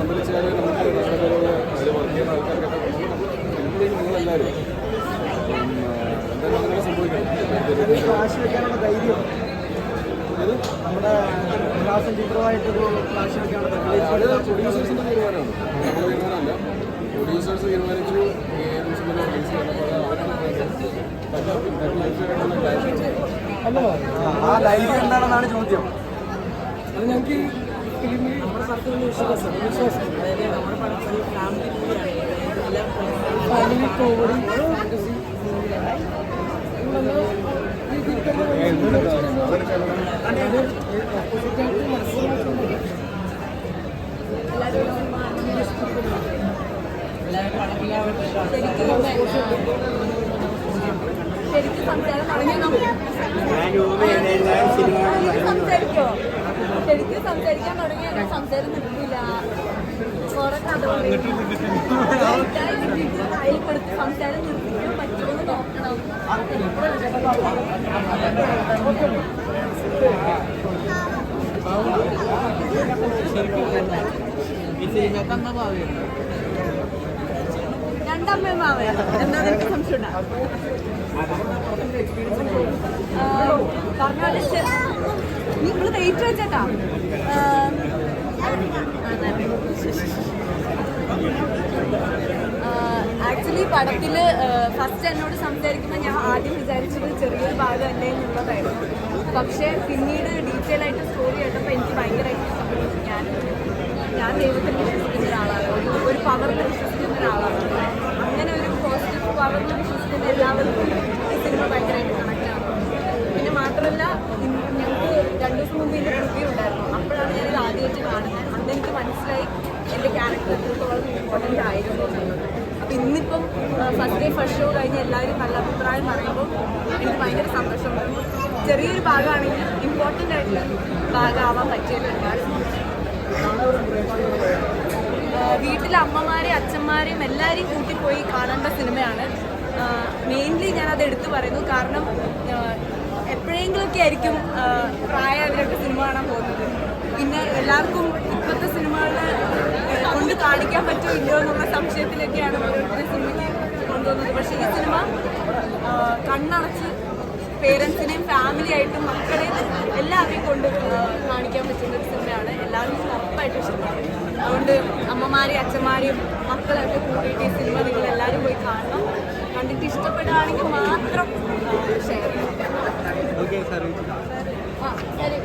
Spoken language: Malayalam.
പന്തലിച്ചാൽ നമുക്ക് നല്ലപോലെ അതിൽ വർക്ക് ചെയ്യുന്ന ആൾക്കാർക്കൊക്കെ ഫിലിമിലേക്ക് നിങ്ങളെല്ലാവരും എന്തായാലും അങ്ങനെ സംഭവിക്കണം. ഫ്ലാഷ് വെക്കാനുള്ള ധൈര്യം നമ്മുടെ ക്ലാസ് ടീച്ചറുമായിട്ടൊരു ഫ്ലാഷ് വെക്കാനുള്ള അത് പ്രൊഡ്യൂസേഴ്സിൻ്റെ തീരുമാനമാണ്, നമ്മുടെ തീരുമാനമല്ല. പ്രൊഡ്യൂസേഴ്സ് തീരുമാനിച്ചു ഏത് ദിവസത്തിലും റിലീസ് ചെയ്യുന്നപ്പോൾ അല്ലോ ആ ധൈര്യം എന്താണെന്നാണ് ചോദ്യം. അത് ഞങ്ങൾക്ക് ഈ ഫിലിമിൽ നമ്മുടെ സ്ഥലത്തുള്ള വിശ്വാസം അതായത് നമ്മുടെ പടത്തിൽ ഫാമിലി മൂവിയാണ്, ഫാമിലി കോമഡി ഫാന്റസി ശരിക്കും സംസാരം സംസാരിക്കോ? ശരിക്കും സംസാരിക്കാൻ തുടങ്ങിയാൽ സംസാരം നിർത്തില്ല. കുറെ കഥ കയ്യിൽ കൊടുത്ത് സംസാരം നിർത്തിക്കാൻ പറ്റുമെന്ന് നോക്കണം. രണ്ടമ്മമാവയാണ് എന്താ എനിക്ക് സംശയമുണ്ടാ പറഞ്ഞാൽ നിങ്ങൾ വെയിറ്റ് വെച്ചേട്ടാ. ആക്ച്വലി പടത്തിൽ ഫസ്റ്റ് എന്നോട് സംസാരിക്കുമ്പോൾ ഞാൻ ആദ്യം വിചാരിച്ചത് ചെറിയൊരു ഭാഗം അല്ലേ എന്നുള്ളതായിരുന്നു. പക്ഷേ പിന്നീട് ഡീറ്റെയിൽ ആയിട്ട് സ്റ്റോറി കേട്ടപ്പോൾ എനിക്ക് ഭയങ്കരമായിട്ട് ഇഷ്ടപ്പെട്ടു. ഞാൻ ദൈവത്തിൽ വിശ്വസിക്കുന്ന ഒരാളാണ്, ഒരു പവറിൽ വിശ്വസിക്കുന്ന ഒരാളാണ്. അങ്ങനെ ഒരു പോസിറ്റീവ് പവറിൽ വിശ്വസിക്കുന്ന എല്ലാവർക്കും ഈ സിനിമ ഭയങ്കരമായിട്ട് കണക്ട് ആവുന്നു. പിന്നെ മാത്രമല്ല ഞങ്ങൾക്ക് 2 ദിവസം മുമ്പ് ഇതിൻ്റെ റിവ്യൂ ഉണ്ടായിരുന്നു. അപ്പോഴാണ് ഞാനിത് ആദ്യമായിട്ട് കാണുന്നത്. അന്ന് എനിക്ക് മനസ്സിലായി എൻ്റെ ക്യാരക്ടർ എത്രത്തോളം ഇമ്പോർട്ടൻ്റ് ആയിരുന്നു എന്നുള്ളത്. അപ്പോൾ ഇന്നിപ്പം ഫസ്റ്റ് ഡേ ഫസ്റ്റ് ഷോ കഴിഞ്ഞ് എല്ലാവരും നല്ല അഭിപ്രായം പറയുമ്പോൾ എനിക്ക് ഭയങ്കര സന്തോഷമുണ്ട്. ചെറിയൊരു ഭാഗമാണെങ്കിൽ ഇമ്പോർട്ടൻ്റ് ആയിട്ടുള്ള ഭാഗമാവാൻ പറ്റിയത് ഒരുപാട് വീട്ടിലെ അമ്മമാരെയും അച്ഛന്മാരെയും എല്ലാവരെയും കൂട്ടിപ്പോയി കാണേണ്ട സിനിമയാണ്. മെയിൻലി ഞാനത് എടുത്തു പറയുന്നു, കാരണം എപ്പോഴെങ്കിലുമൊക്കെ ആയിരിക്കും പ്രായമായവരൊക്കെ സിനിമ കാണാൻ പോകുന്നത്. പിന്നെ എല്ലാവർക്കും ഇപ്പോഴത്തെ സിനിമകളെ കൊണ്ട് കാണിക്കാൻ പറ്റുമോ ഇല്ലയോ എന്നുള്ള സംശയത്തിലൊക്കെയാണ് ഓരോരുത്തരും സിനിമയ്ക്ക് കൊണ്ടുവന്നത്. പക്ഷേ ഈ സിനിമ കണ്ണടച്ച് പേരൻസിനെയും ഫാമിലി ആയിട്ടും മക്കളെയും എല്ലാവരെയും കൊണ്ട് കാണിക്കാൻ പറ്റുന്ന ഒരു സിനിമയാണ്. എല്ലാവരും ഉറപ്പായിട്ടും ഇഷ്ടമാണ്. അതുകൊണ്ട് അമ്മമാരെയും അച്ഛന്മാരെയും മക്കളെയൊക്കെ കൂട്ടിയിട്ട് ഈ സിനിമ നിങ്ങൾ എല്ലാവരും പോയി കാണണം. കണ്ടിട്ട് ഇഷ്ടപ്പെടുകയാണെങ്കിൽ മാത്രം ഷെയർ ചെയ്യണം. ശരി.